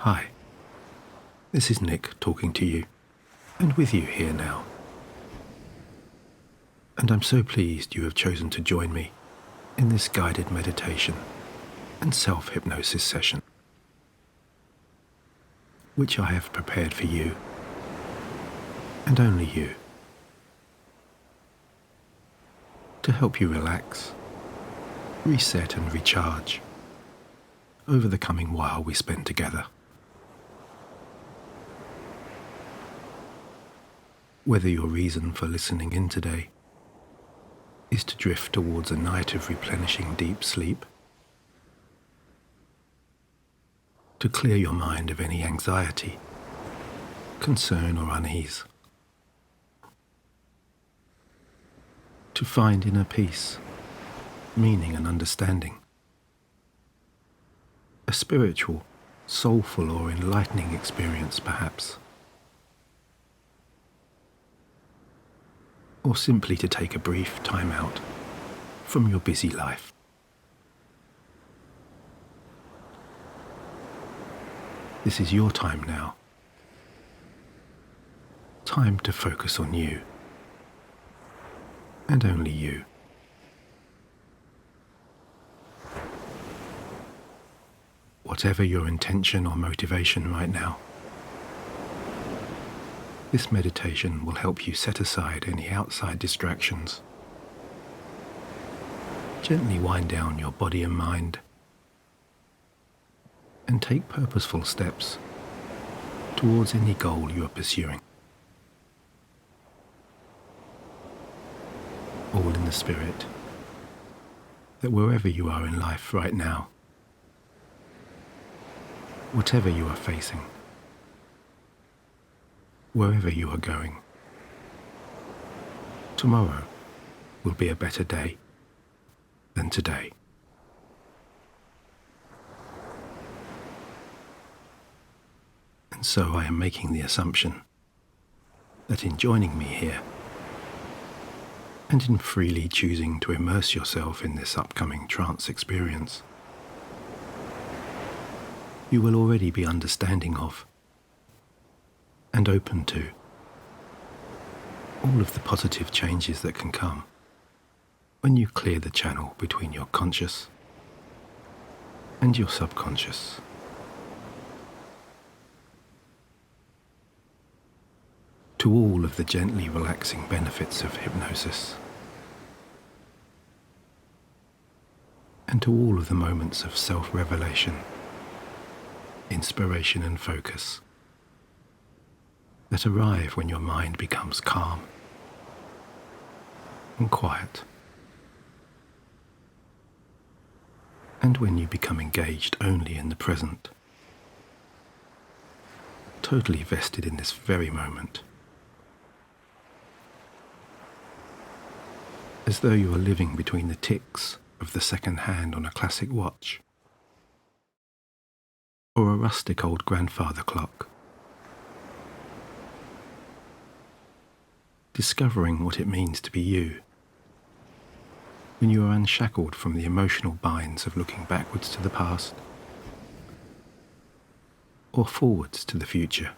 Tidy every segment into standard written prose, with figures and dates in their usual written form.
Hi, this is Nick talking to you, and with you here now. And I'm so pleased you have chosen to join me in this guided meditation and self-hypnosis session, which I have prepared for you, and only you, to help you relax, reset and recharge over the coming while we spend together. Whether your reason for listening in today is to drift towards a night of replenishing deep sleep, to clear your mind of any anxiety, concern or unease, to find inner peace, meaning and understanding, a spiritual, soulful or enlightening experience perhaps, or simply to take a brief time out from your busy life. This is your time now. Time to focus on you, and only you. Whatever your intention or motivation right now, this meditation will help you set aside any outside distractions. Gently wind down your body and mind, and take purposeful steps towards any goal you are pursuing. All in the spirit that wherever you are in life right now, whatever you are facing, wherever you are going, tomorrow will be a better day than today. And so I am making the assumption that in joining me here, and in freely choosing to immerse yourself in this upcoming trance experience, you will already be understanding of and open to all of the positive changes that can come when you clear the channel between your conscious and your subconscious. To all of the gently relaxing benefits of hypnosis, and to all of the moments of self-revelation, inspiration and focus that arrive when your mind becomes calm and quiet, and when you become engaged only in the present, totally vested in this very moment, as though you are living between the ticks of the second hand on a classic watch, or a rustic old grandfather clock, discovering what it means to be you when you are unshackled from the emotional binds of looking backwards to the past or forwards to the future.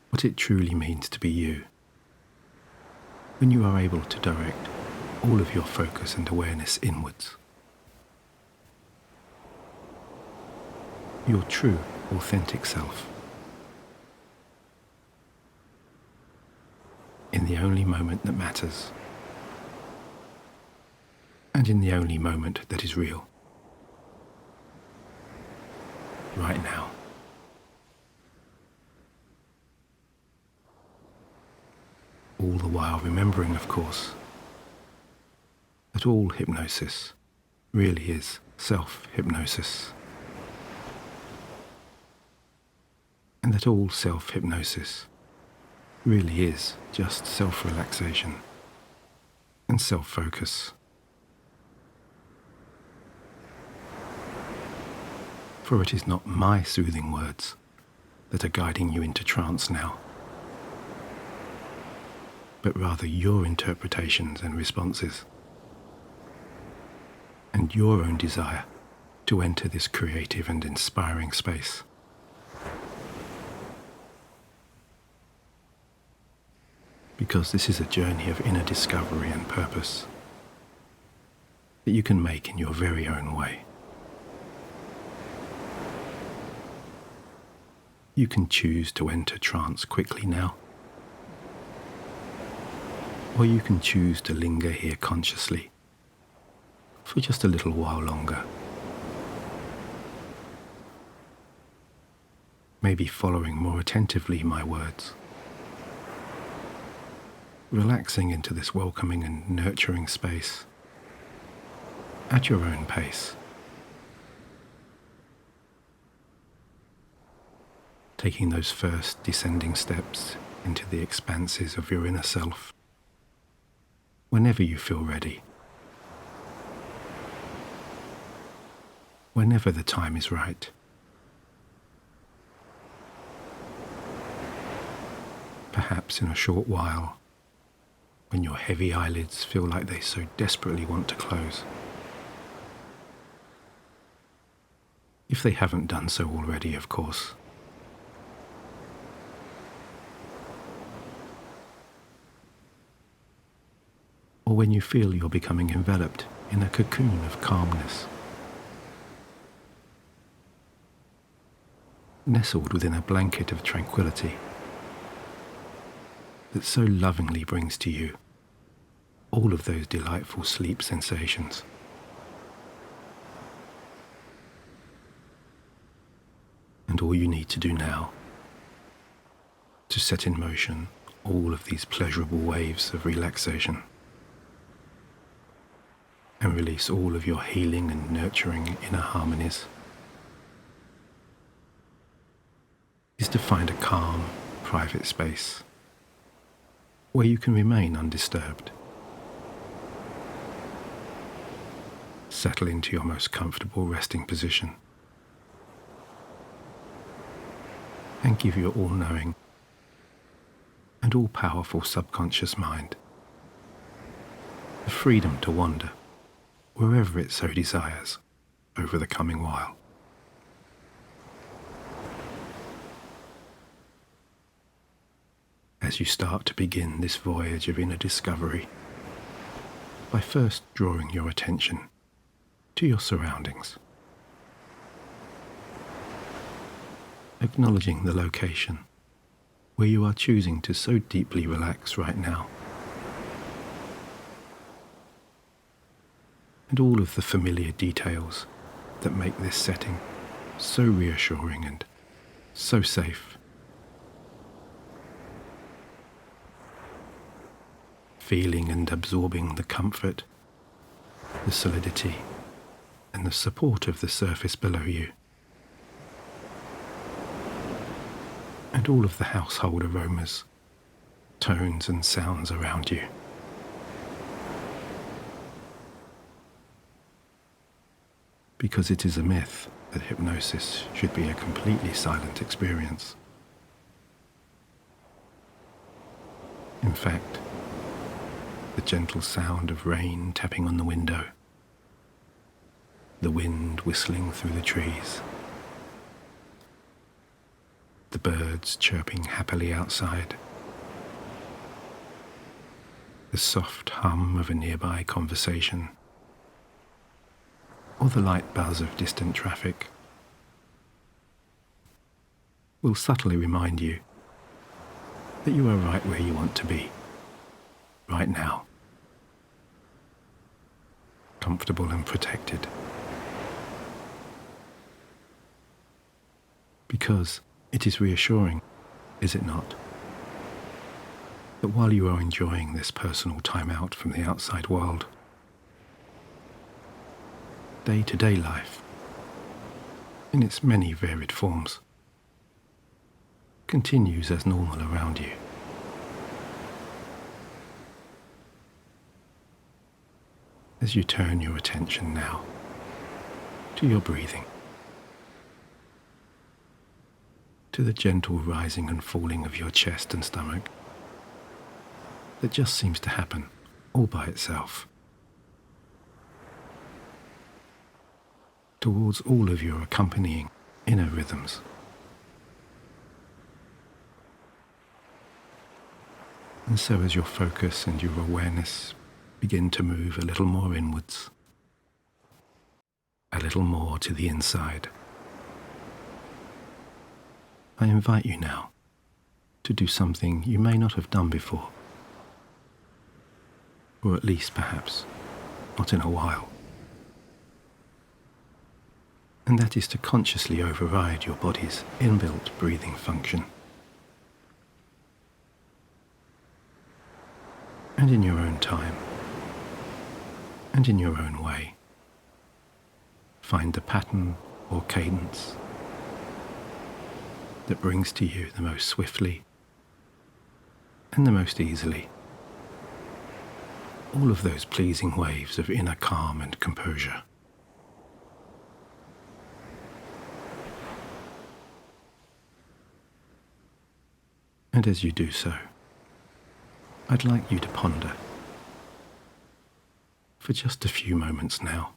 What it truly means to be you when you are able to direct all of your focus and awareness inwards. Your true, authentic self. In the only moment that matters, and in the only moment that is real, right now. All the while remembering, of course, that all hypnosis really is self-hypnosis, and that all self-hypnosis really is just self-relaxation and self-focus. For it is not my soothing words that are guiding you into trance now, but rather your interpretations and responses, and your own desire to enter this creative and inspiring space. Because this is a journey of inner discovery and purpose that you can make in your very own way. You can choose to enter trance quickly now, or you can choose to linger here consciously for just a little while longer. Maybe following more attentively my words, relaxing into this welcoming and nurturing space at your own pace. Taking those first descending steps into the expanses of your inner self whenever you feel ready, whenever the time is right. Perhaps in a short while, when your heavy eyelids feel like they so desperately want to close. If they haven't done so already, of course. Or when you feel you're becoming enveloped in a cocoon of calmness, nestled within a blanket of tranquility that so lovingly brings to you all of those delightful sleep sensations. And all you need to do now to set in motion all of these pleasurable waves of relaxation and release all of your healing and nurturing inner harmonies is to find a calm, private space where you can remain undisturbed. Settle into your most comfortable resting position and give your all-knowing and all-powerful subconscious mind the freedom to wander wherever it so desires over the coming while. As you start to begin this voyage of inner discovery, by first drawing your attention to your surroundings, acknowledging the location where you are choosing to so deeply relax right now, and all of the familiar details that make this setting so reassuring and so safe. Feeling and absorbing the comfort, the solidity, and the support of the surface below you, and all of the household aromas, tones and sounds around you. Because it is a myth that hypnosis should be a completely silent experience. In fact, the gentle sound of rain tapping on the window, the wind whistling through the trees, the birds chirping happily outside, the soft hum of a nearby conversation, or the light buzz of distant traffic will subtly remind you that you are right where you want to be, right now, comfortable and protected. Because it is reassuring, is it not, that while you are enjoying this personal time out from the outside world, day-to-day life, in its many varied forms, continues as normal around you. As you turn your attention now to your breathing, to the gentle rising and falling of your chest and stomach that just seems to happen all by itself. towards all of your accompanying inner rhythms. And so as your focus and your awareness begin to move a little more inwards, a little more to the inside, I invite you now to do something you may not have done before, or at least perhaps not in a while. And that is to consciously override your body's inbuilt breathing function. And in your own time, and in your own way, find the pattern or cadence that brings to you the most swiftly and the most easily all of those pleasing waves of inner calm and composure. And as you do so, I'd like you to ponder, for just a few moments now,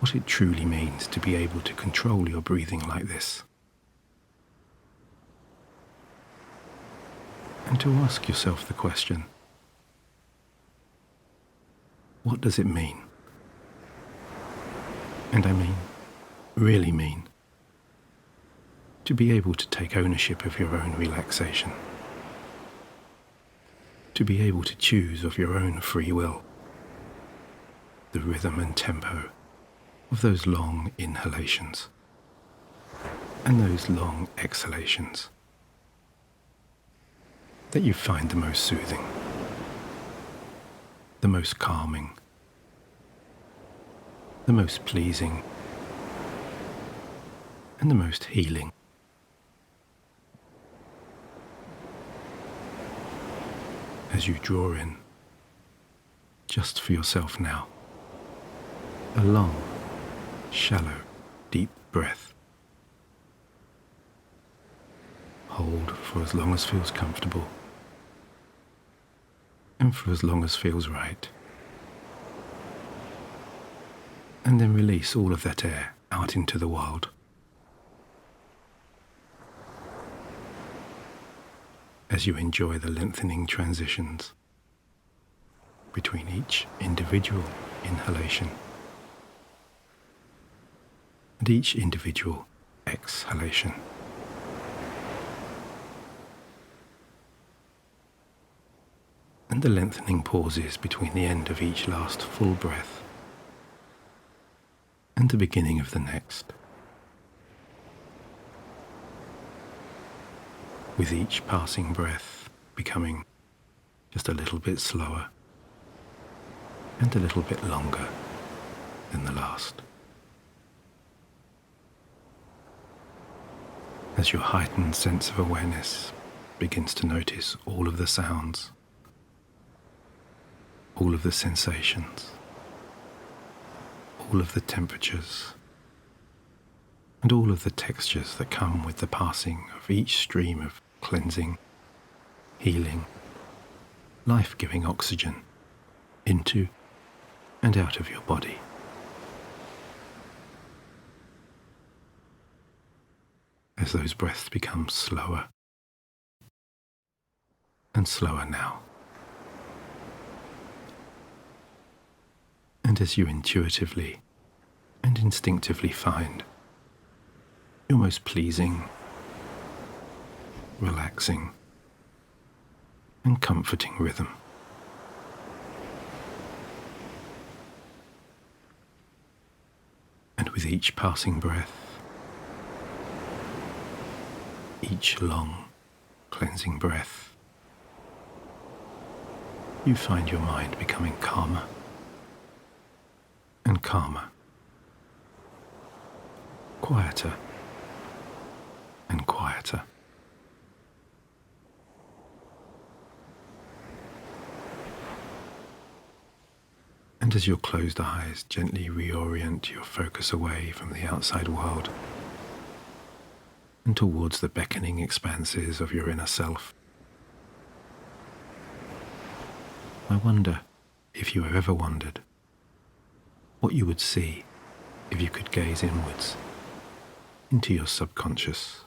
what it truly means to be able to control your breathing like this. And to ask yourself the question, what does it mean? And I mean, really mean, to be able to take ownership of your own relaxation, to be able to choose of your own free will the rhythm and tempo of those long inhalations and those long exhalations that you find the most soothing, the most calming, the most pleasing, and the most healing. As you draw in, just for yourself now, a long, shallow, deep breath. Hold for as long as feels comfortable, and for as long as feels right. And then release all of that air out into the world. As you enjoy the lengthening transitions between each individual inhalation and each individual exhalation. And the lengthening pauses between the end of each last full breath and the beginning of the next. With each passing breath becoming just a little bit slower and a little bit longer than the last. As your heightened sense of awareness begins to notice all of the sounds, all of the sensations, all of the temperatures, and all of the textures that come with the passing of each stream of cleansing, healing, life-giving oxygen into and out of your body. As those breaths become slower and slower now, and as you intuitively and instinctively find your most pleasing, relaxing, and comforting rhythm. And with each passing breath, each long, cleansing breath, you find your mind becoming calmer and calmer, quieter and quieter. And as your closed eyes gently reorient your focus away from the outside world and towards the beckoning expanses of your inner self, I wonder if you have ever wondered what you would see if you could gaze inwards into your subconscious,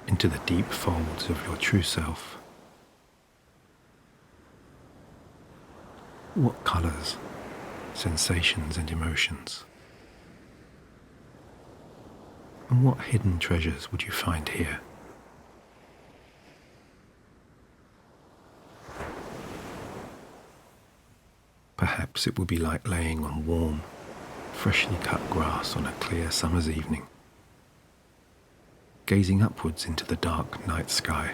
into the deep folds of your true self. What colours, sensations and emotions, and what hidden treasures would you find here? Perhaps it would be like laying on warm, freshly cut grass on a clear summer's evening, gazing upwards into the dark night sky,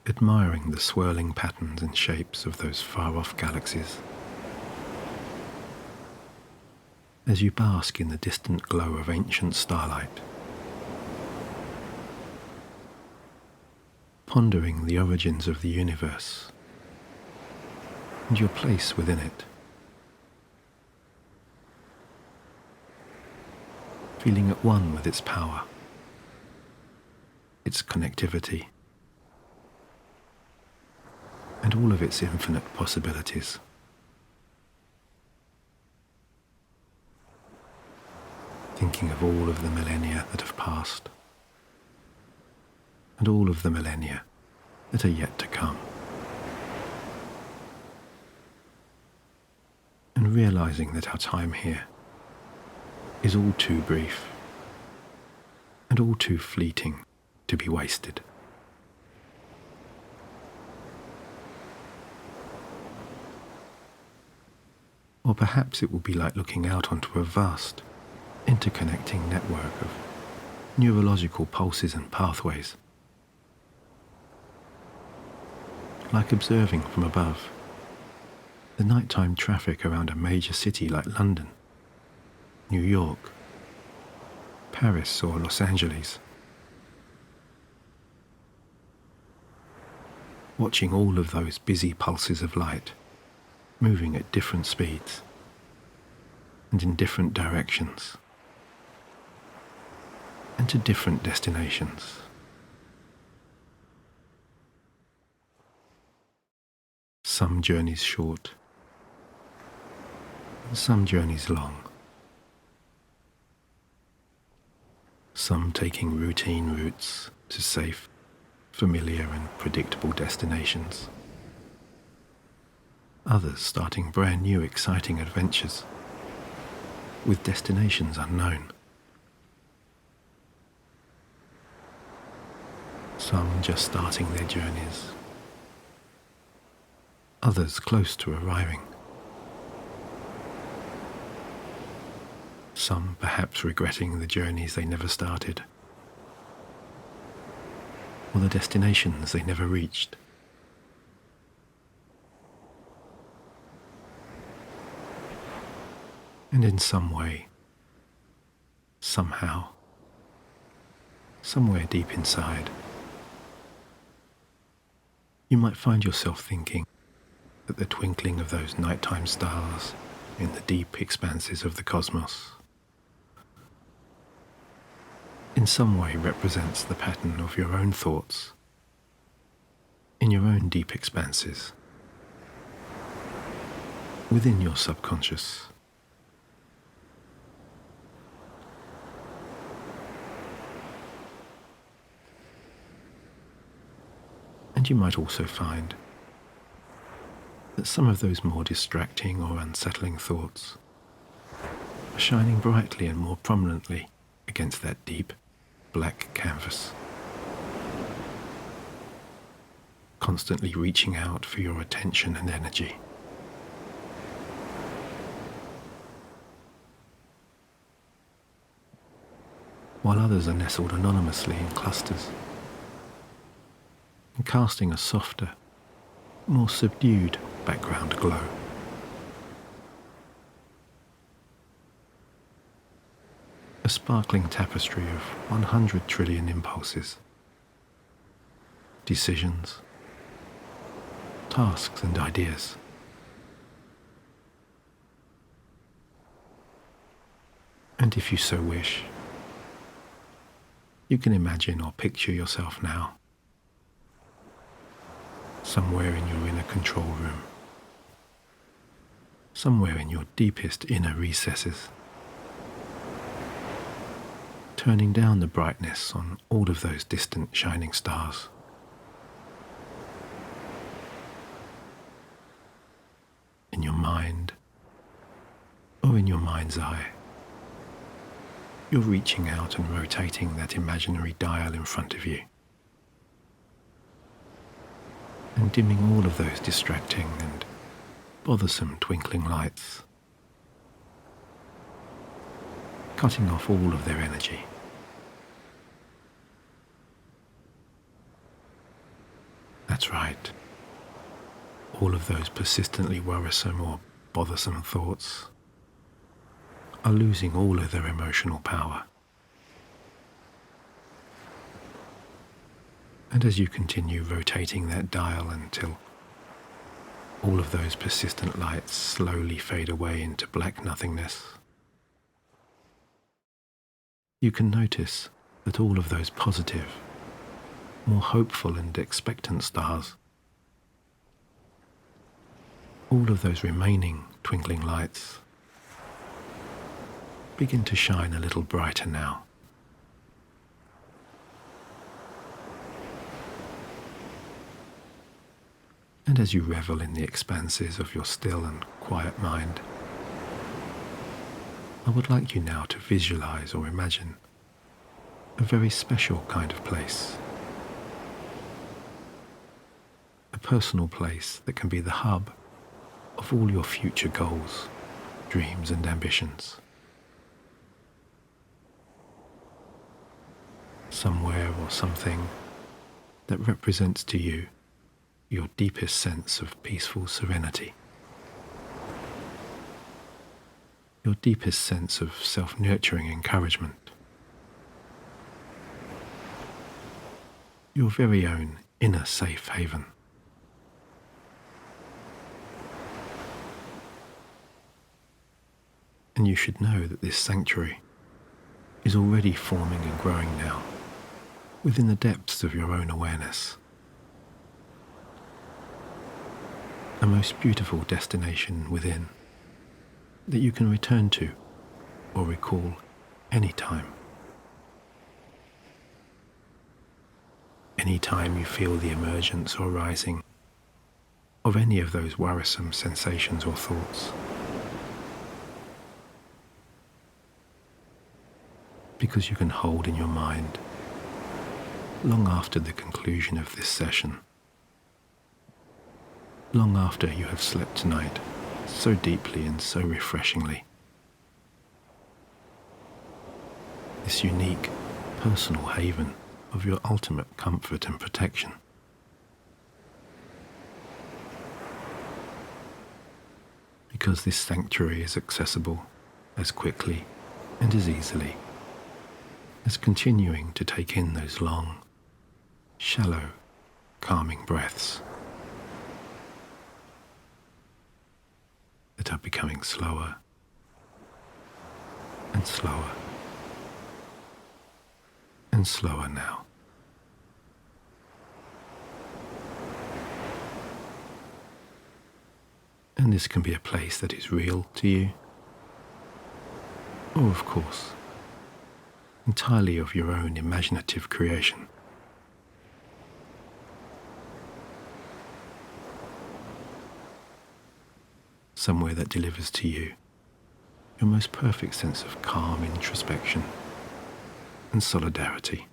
admiring the swirling patterns and shapes of those far-off galaxies. As you bask in the distant glow of ancient starlight, pondering the origins of the universe and your place within it, feeling at one with its power, its connectivity, and all of its infinite possibilities. Thinking of all of the millennia that have passed, and all of the millennia that are yet to come. And realizing that our time here is all too brief and all too fleeting to be wasted. Or perhaps it will be like looking out onto a vast, interconnecting network of neurological pulses and pathways, like observing from above the nighttime traffic around a major city like London, New York, Paris or Los Angeles, watching all of those busy pulses of light moving at different speeds and in different directions and to different destinations. Some journeys short, and some journeys long. Some taking routine routes to safe, familiar and predictable destinations. Others starting brand new exciting adventures with destinations unknown. Some just starting their journeys. Others close to arriving. Some perhaps regretting the journeys they never started, or the destinations they never reached. And in some way, somehow, somewhere deep inside, you might find yourself thinking that the twinkling of those nighttime stars in the deep expanses of the cosmos in some way represents the pattern of your own thoughts in your own deep expanses within your subconscious. And you might also find that some of those more distracting or unsettling thoughts are shining brightly and more prominently against that deep, black canvas, constantly reaching out for your attention and energy. While others are nestled anonymously in clusters and casting a softer, more subdued background glow. A sparkling tapestry of 100 trillion impulses, decisions, tasks and ideas. And if you so wish, you can imagine or picture yourself now somewhere in your inner control room, somewhere in your deepest inner recesses, turning down the brightness on all of those distant shining stars. In your mind, or in your mind's eye, you're reaching out and rotating that imaginary dial in front of you, and dimming all of those distracting and bothersome twinkling lights, cutting off all of their energy. That's right. All of those persistently worrisome or bothersome thoughts are losing all of their emotional power. And as you continue rotating that dial until all of those persistent lights slowly fade away into black nothingness, you can notice that all of those positive, more hopeful and expectant stars, all of those remaining twinkling lights, begin to shine a little brighter now. And as you revel in the expanses of your still and quiet mind, I would like you now to visualize or imagine a very special kind of place. A personal place that can be the hub of all your future goals, dreams and ambitions. Somewhere or something that represents to you your deepest sense of peaceful serenity, your deepest sense of self-nurturing encouragement, your very own inner safe haven. And you should know that this sanctuary is already forming and growing now within the depths of your own awareness. A most beautiful destination within that you can return to or recall any time. Any time you feel the emergence or rising of any of those worrisome sensations or thoughts. Because you can hold in your mind, long after the conclusion of this session, long after you have slept tonight so deeply and so refreshingly, this unique personal haven of your ultimate comfort and protection. Because this sanctuary is accessible as quickly and as easily as continuing to take in those long, shallow, calming breaths that are becoming slower and slower and slower now. And this can be a place that is real to you, or of course, entirely of your own imaginative creation. Somewhere that delivers to you your most perfect sense of calm introspection and solidarity.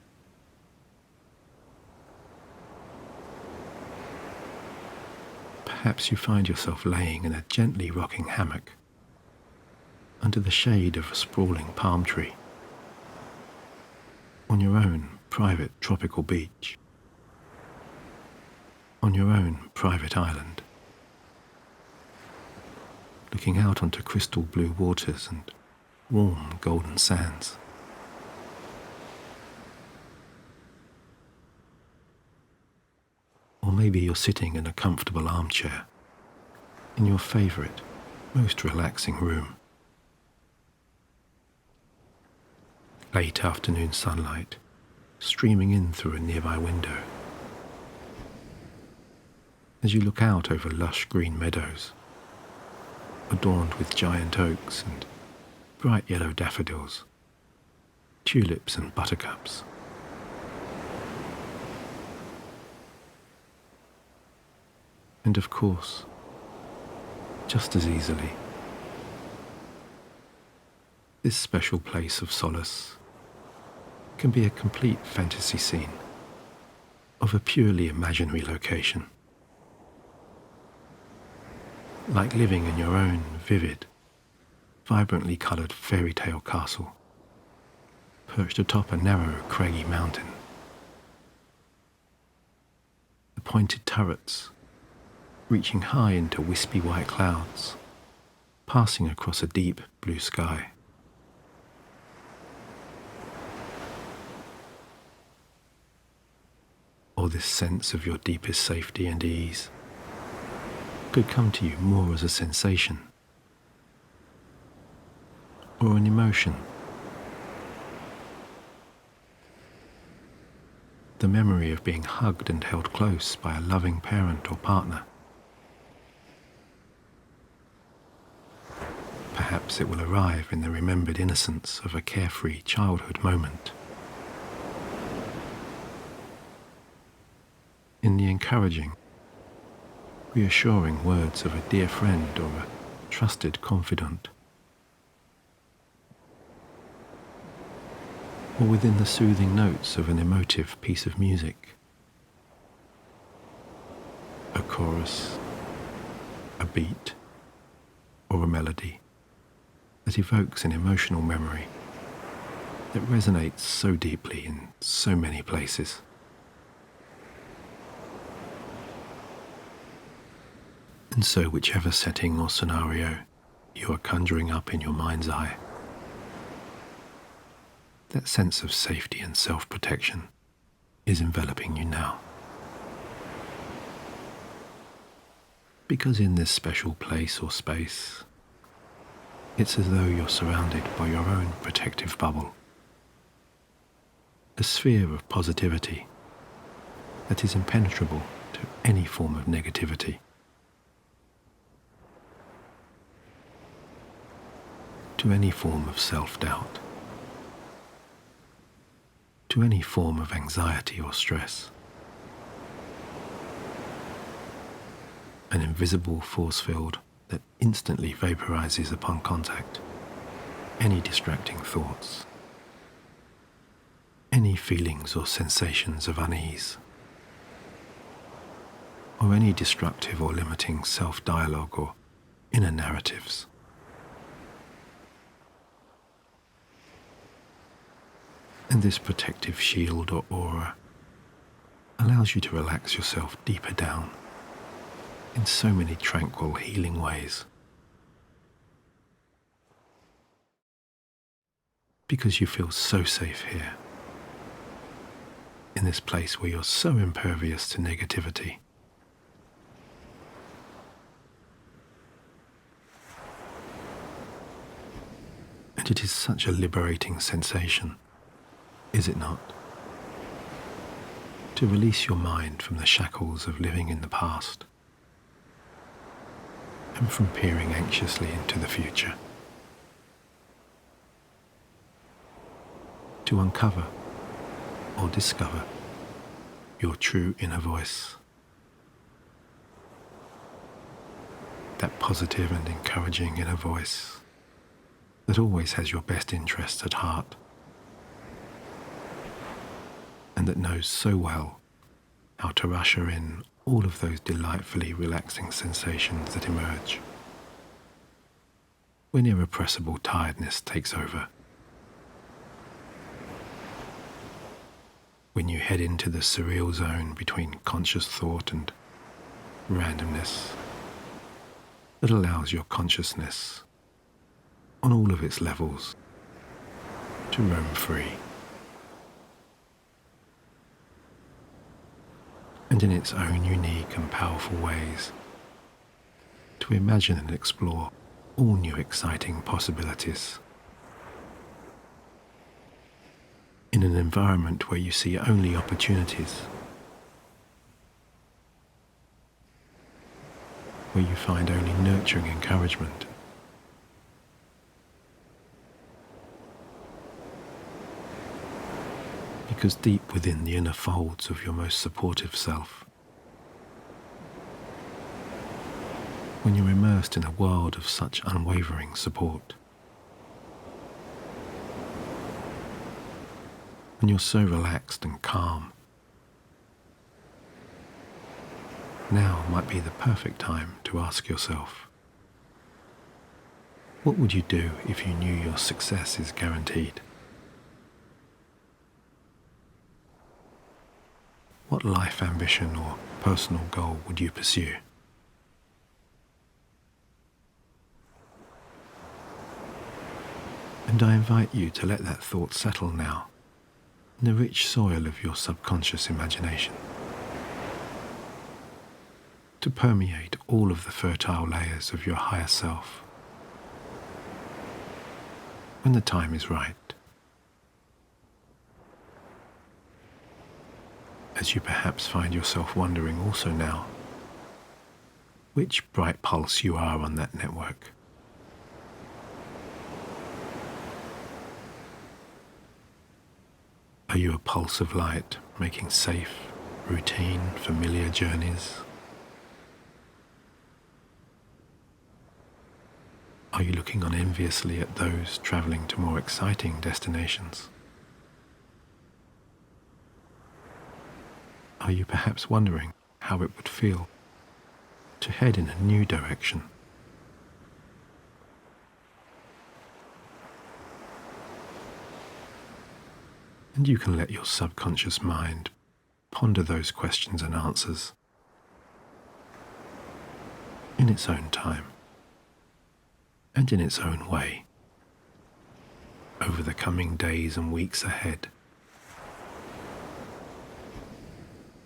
Perhaps you find yourself laying in a gently rocking hammock under the shade of a sprawling palm tree on your own private tropical beach, on your own private island, looking out onto crystal blue waters and warm golden sands. Or maybe you're sitting in a comfortable armchair in your favourite, most relaxing room. Late afternoon sunlight streaming in through a nearby window. As you look out over lush green meadows adorned with giant oaks and bright yellow daffodils, tulips and buttercups. And of course, just as easily, this special place of solace can be a complete fantasy scene of a purely imaginary location, like living in your own vivid, vibrantly coloured fairy tale castle, perched atop a narrow, craggy mountain. The pointed turrets, reaching high into wispy white clouds, passing across a deep blue sky. Or this sense of your deepest safety and ease could come to you more as a sensation or an emotion. The memory of being hugged and held close by a loving parent or partner. Perhaps it will arrive in the remembered innocence of a carefree childhood moment, in the encouraging, reassuring words of a dear friend or a trusted confidant, or within the soothing notes of an emotive piece of music, a chorus, a beat, or a melody that evokes an emotional memory that resonates so deeply in so many places. And so whichever setting or scenario you are conjuring up in your mind's eye, that sense of safety and self-protection is enveloping you now. Because in this special place or space, it's as though you're surrounded by your own protective bubble, a sphere of positivity that is impenetrable to any form of negativity. To any form of self-doubt, to any form of anxiety or stress. An invisible force field that instantly vaporizes upon contact any distracting thoughts, any feelings or sensations of unease, or any destructive or limiting self-dialogue or inner narratives. And this protective shield or aura allows you to relax yourself deeper down in so many tranquil, healing ways. Because you feel so safe here, in this place where you're so impervious to negativity. And it is such a liberating sensation, is it not? To release your mind from the shackles of living in the past and from peering anxiously into the future. To uncover or discover your true inner voice. That positive and encouraging inner voice that always has your best interests at heart, and that knows so well how to usher in all of those delightfully relaxing sensations that emerge when irrepressible tiredness takes over. When you head into the surreal zone between conscious thought and randomness that allows your consciousness, on all of its levels, to roam free. And in its own unique and powerful ways, to imagine and explore all new exciting possibilities. In an environment where you see only opportunities, where you find only nurturing encouragement, Because deep within the inner folds of your most supportive self, when you're immersed in a world of such unwavering support, when you're so relaxed and calm, now might be the perfect time to ask yourself, what would you do if you knew your success is guaranteed? What life ambition or personal goal would you pursue? And I invite you to let that thought settle now in the rich soil of your subconscious imagination, to permeate all of the fertile layers of your higher self. When the time is right, as you perhaps find yourself wondering also now which bright pulse you are on that network. Are you a pulse of light making safe, routine, familiar journeys? Are you looking on enviously at those traveling to more exciting destinations? Are you perhaps wondering how it would feel to head in a new direction? And you can let your subconscious mind ponder those questions and answers in its own time and in its own way over the coming days and weeks ahead,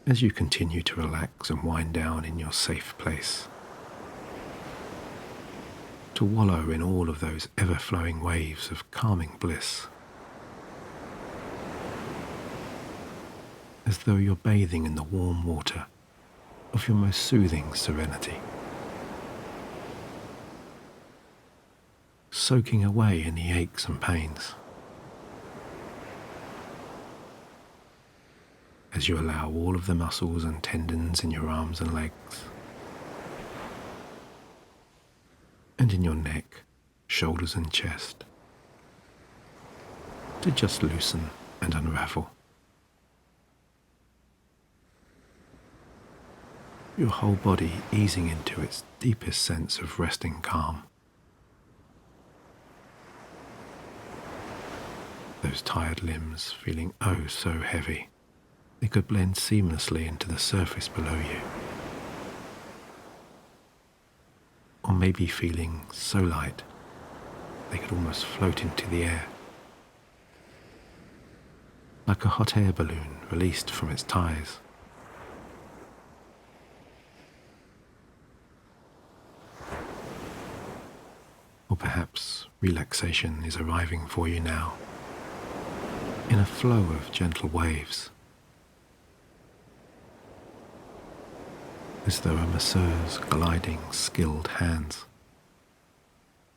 as you continue to relax and wind down in your safe place, to wallow in all of those ever-flowing waves of calming bliss, as though you're bathing in the warm water of your most soothing serenity, soaking away any aches and pains, as you allow all of the muscles and tendons in your arms and legs, and in your neck, shoulders and chest, to just loosen and unravel. Your whole body easing into its deepest sense of resting calm. Those tired limbs feeling oh so heavy, they could blend seamlessly into the surface below you. Or maybe feeling so light, they could almost float into the air, like a hot air balloon released from its ties. Or perhaps relaxation is arriving for you now, in a flow of gentle waves, as though a masseur's gliding, skilled hands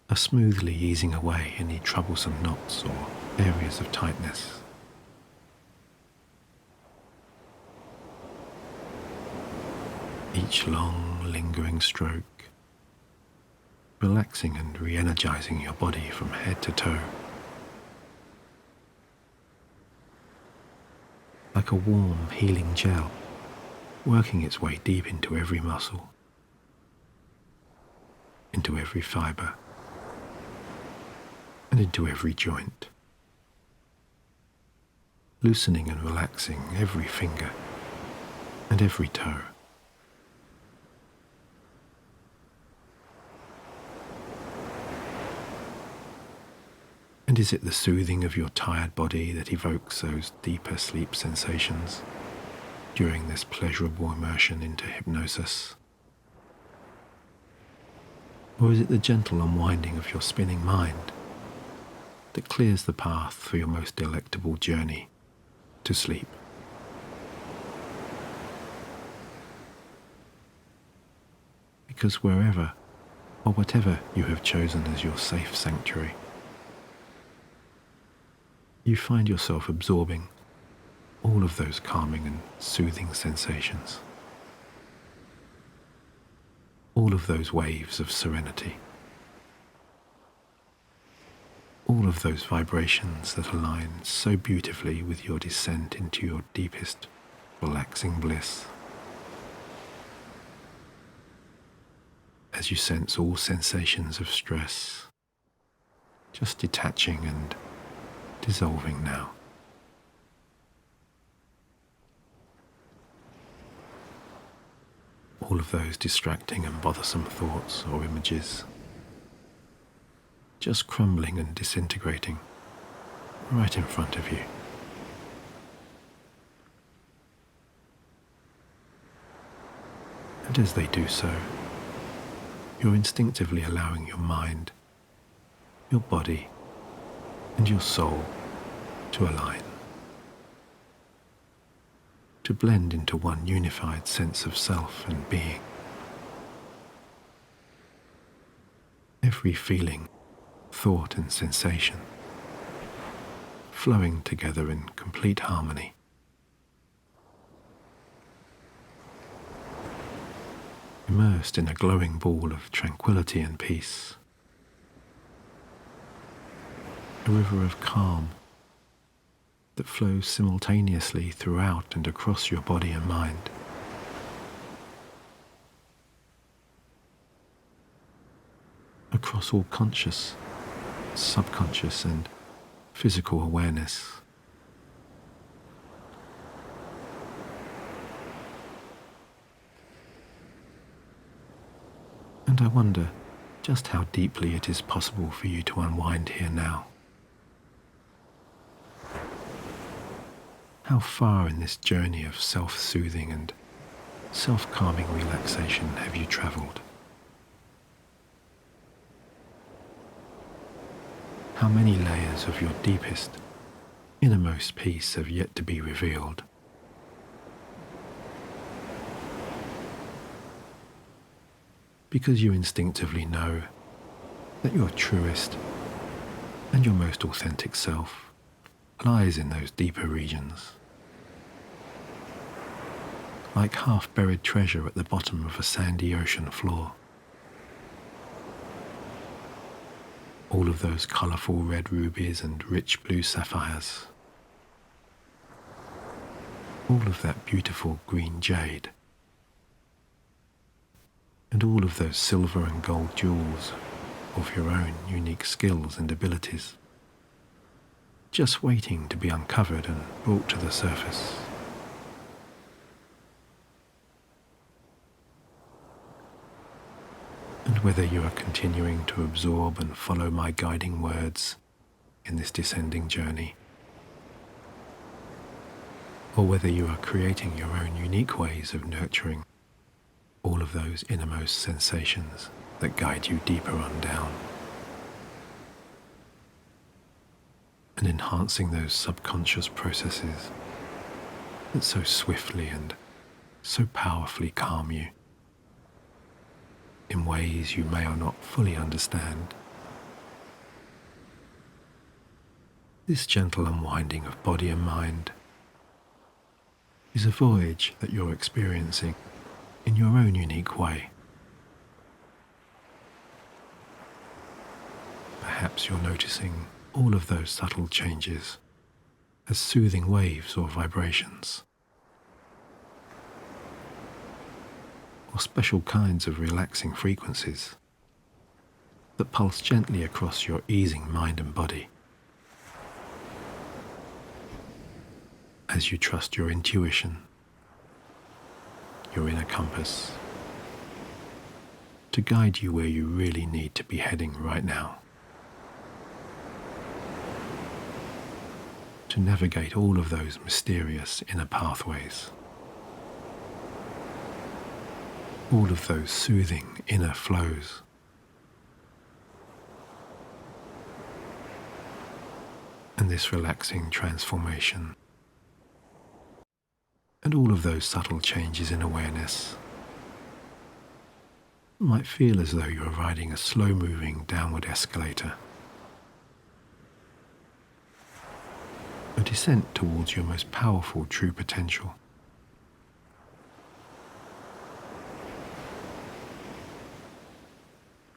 are smoothly easing away any troublesome knots or areas of tightness. Each long, lingering stroke relaxing and re-energizing your body from head to toe, like a warm, healing gel, working its way deep into every muscle, into every fiber, and into every joint, loosening and relaxing every finger and every toe. And is it the soothing of your tired body that evokes those deeper sleep sensations during this pleasurable immersion into hypnosis? Or is it the gentle unwinding of your spinning mind that clears the path for your most delectable journey to sleep? Because wherever or whatever you have chosen as your safe sanctuary, you find yourself absorbing all of those calming and soothing sensations, all of those waves of serenity, all of those vibrations that align so beautifully with your descent into your deepest, relaxing bliss. As you sense all sensations of stress just detaching and dissolving now. All of those distracting and bothersome thoughts or images just crumbling and disintegrating right in front of you. And as they do so, you're instinctively allowing your mind, your body, and your soul to align, to blend into one unified sense of self and being. Every feeling, thought and sensation flowing together in complete harmony. Immersed in a glowing ball of tranquility and peace. A river of calm that flows simultaneously throughout and across your body and mind. Across all conscious, subconscious and physical awareness. And I wonder just how deeply it is possible for you to unwind here now. How far in this journey of self-soothing and self-calming relaxation have you travelled? How many layers of your deepest, innermost peace have yet to be revealed? Because you instinctively know that your truest and your most authentic self lies in those deeper regions, like half-buried treasure at the bottom of a sandy ocean floor. All of those colourful red rubies and rich blue sapphires. All of that beautiful green jade. And all of those silver and gold jewels of your own unique skills and abilities, just waiting to be uncovered and brought to the surface. And whether you are continuing to absorb and follow my guiding words in this descending journey, or whether you are creating your own unique ways of nurturing all of those innermost sensations that guide you deeper on down, and enhancing those subconscious processes that so swiftly and so powerfully calm you in ways you may or not fully understand. This gentle unwinding of body and mind is a voyage that you're experiencing in your own unique way. Perhaps you're noticing all of those subtle changes as soothing waves or vibrations, or special kinds of relaxing frequencies that pulse gently across your easing mind and body as you trust your intuition, your inner compass, to guide you where you really need to be heading right now, to navigate all of those mysterious inner pathways, all of those soothing inner flows. And this relaxing transformation, and all of those subtle changes in awareness might feel as though you are riding a slow-moving downward escalator. a descent towards your most powerful true potential.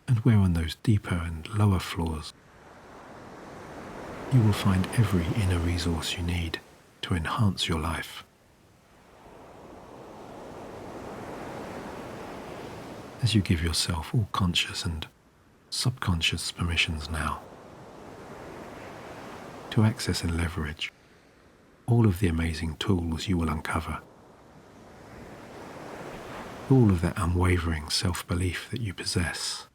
And where on those deeper and lower floors, you will find every inner resource you need to enhance your life. As you give yourself all conscious and subconscious permissions now to access and leverage all of the amazing tools you will uncover, all of that unwavering self-belief that you possess,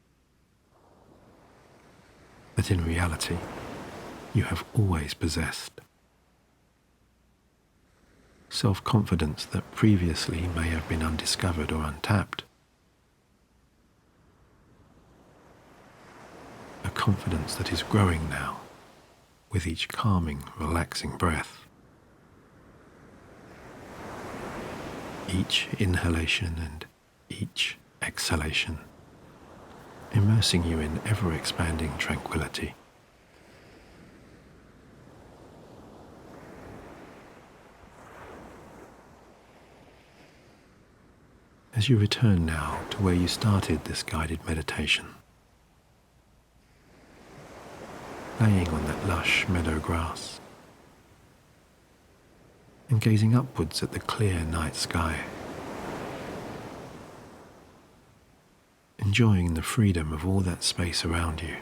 that in reality you have always possessed. Self-confidence that previously may have been undiscovered or untapped. A confidence that is growing now with each calming, relaxing breath. Each inhalation and each exhalation, immersing you in ever-expanding tranquility. As you return now to where you started this guided meditation, laying on that lush meadow grass and gazing upwards at the clear night sky, enjoying the freedom of all that space around you,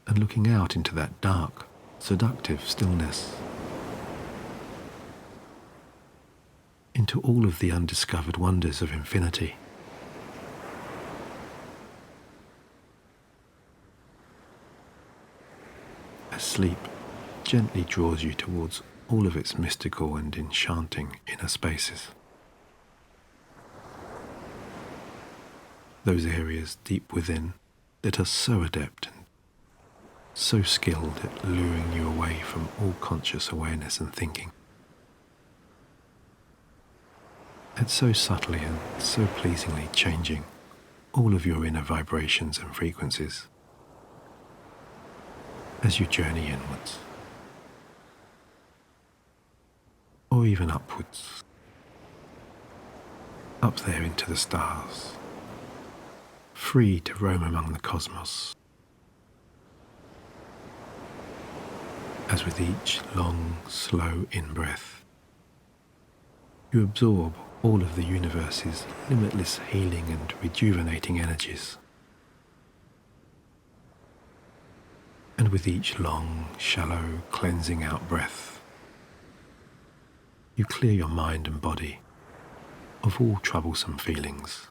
and looking out into that dark, seductive stillness, into all of the undiscovered wonders of infinity. As sleep gently draws you towards all of its mystical and enchanting inner spaces. Those areas deep within that are so adept and so skilled at luring you away from all conscious awareness and thinking. At so subtly and so pleasingly changing all of your inner vibrations and frequencies as you journey inwards, or even upwards, up there into the stars, free to roam among the cosmos, as with each long, slow in-breath, you absorb all of the universe's limitless healing and rejuvenating energies. And with each long, shallow, cleansing out breath, you clear your mind and body of all troublesome feelings,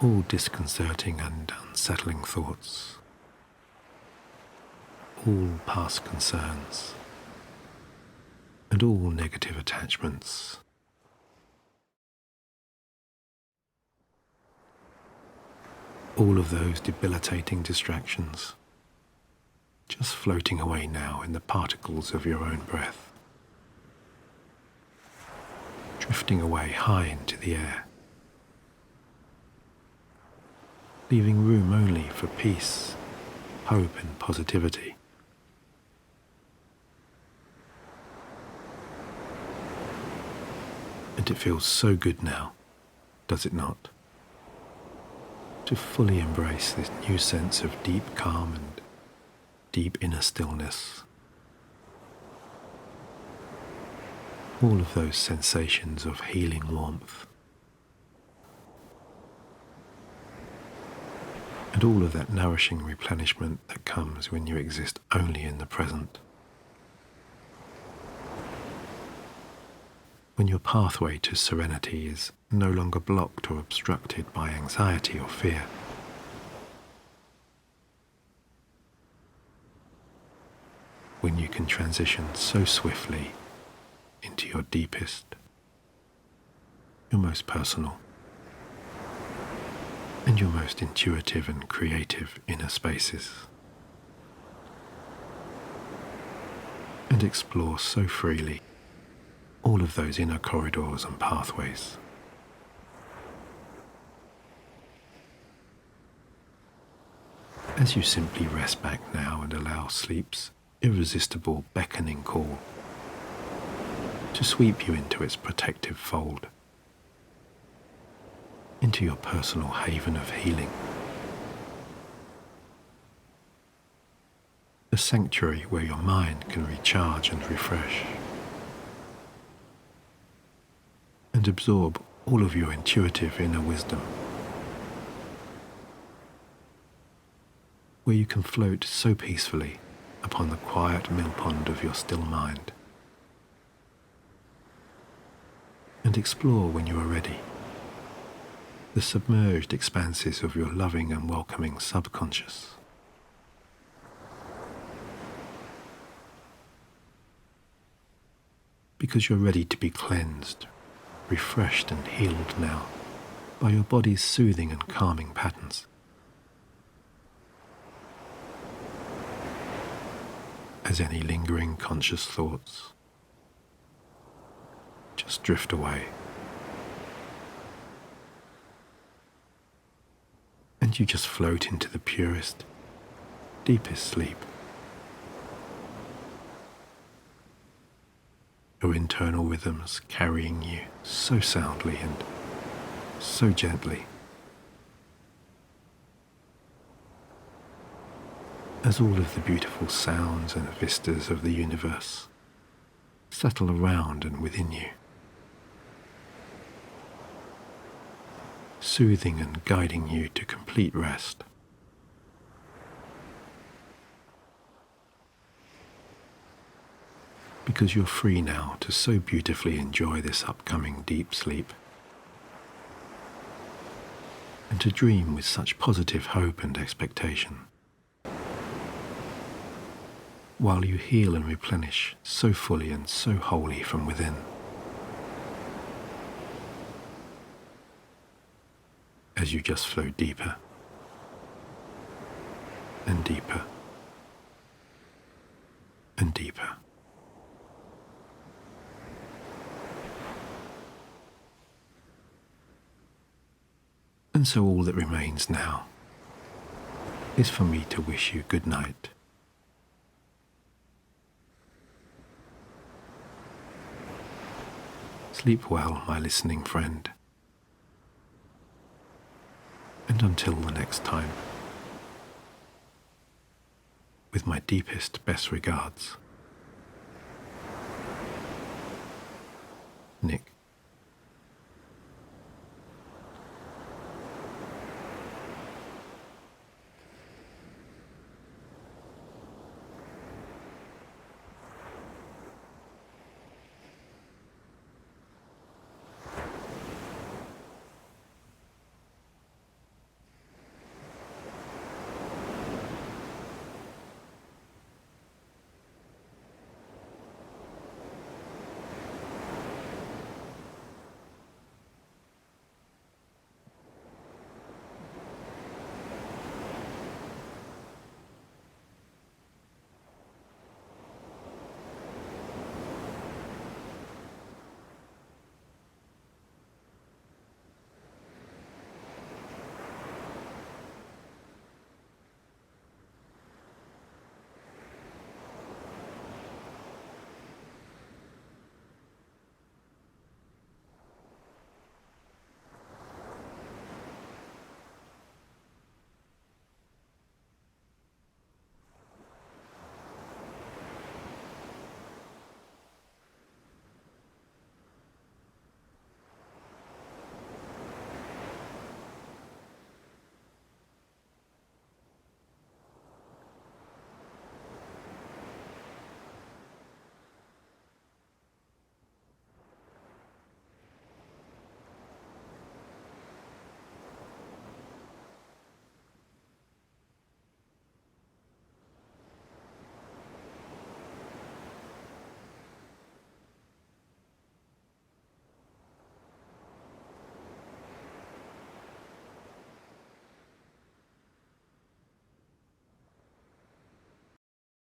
all disconcerting and unsettling thoughts, all past concerns, and all negative attachments. All of those debilitating distractions just floating away now in the particles of your own breath, drifting away high into the air, leaving room only for peace, hope and positivity. And it feels so good now, does it not? To fully embrace this new sense of deep calm and deep inner stillness. All of those sensations of healing warmth. And all of that nourishing replenishment that comes when you exist only in the present. When your pathway to serenity is no longer blocked or obstructed by anxiety or fear. When you can transition so swiftly into your deepest, your most personal, and your most intuitive and creative inner spaces. And explore so freely all of those inner corridors and pathways. as you simply rest back now and allow sleep's irresistible beckoning call to sweep you into its protective fold, into your personal haven of healing, a sanctuary where your mind can recharge and refresh, and absorb all of your intuitive inner wisdom, where you can float so peacefully upon the quiet mill pond of your still mind, and explore, when you are ready, the submerged expanses of your loving and welcoming subconscious. Because you're ready to be cleansed, refreshed and healed now by your body's soothing and calming patterns. As any lingering conscious thoughts just drift away, and you just float into the purest, deepest sleep. Your internal rhythms carrying you so soundly and so gently, as all of the beautiful sounds and vistas of the universe settle around and within you, soothing and guiding you to complete rest. Because you're free now to so beautifully enjoy this upcoming deep sleep, and to dream with such positive hope and expectation, while you heal and replenish so fully and so wholly from within. As you just flow deeper and deeper and deeper. And so all that remains now is for me to wish you good night. Sleep well, my listening friend. And until the next time, with my deepest, best regards, Nick.